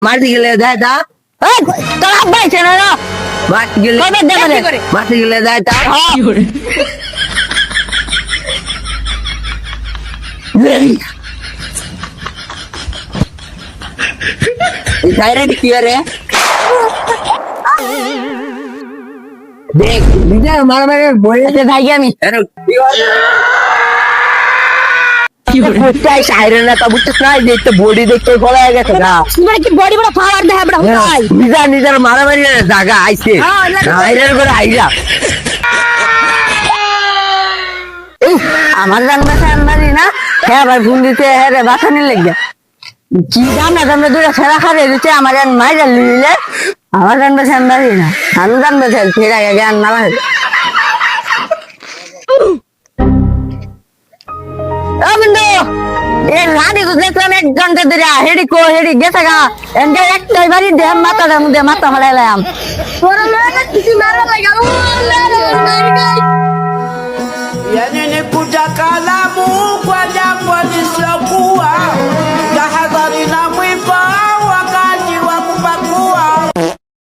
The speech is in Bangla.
মাটি গেলে দেয় তা তোর আব্বাই ছিল না মাটি গেলে কবে দেবে মাটি গেলে দেয় তা ডাইরেক্ট কি রে দেখ নিজে মারামারি বইতে থাকি আমি কোথায় সাইরেন না তা বুঝছিস না দেখতে বডি দেখতে বলা গেছে না তোমার কি বডি বড় পাওয়ার দেখাবে না ভাই নিজের নিজের মারামারি জায়গা আইছে সাইরেন করে আইরা আমার জানবে জানি না হ্যাঁ ভাই ফোন দিতে হ্যাঁ রে বাসানি লেগে কি জান না জানবে দুটা ছেড়া খারে দিতে আমার জান মাইরা লিলে আমার জানবে জানি না আমি জানবে ফের আগে জ্ঞান না ভাই ও বন্ধু এ রানি তো দেখলাম এক ঘন্টা ধরে হেডি কো হেডি গেছে গা এনকে একটাই বাড়ি দেহ মাথাটার মধ্যে মাথা ফেলাইলাম তোরা লয়ে কিছু মারা লাগা ও Yani ni kuja kalamu kwa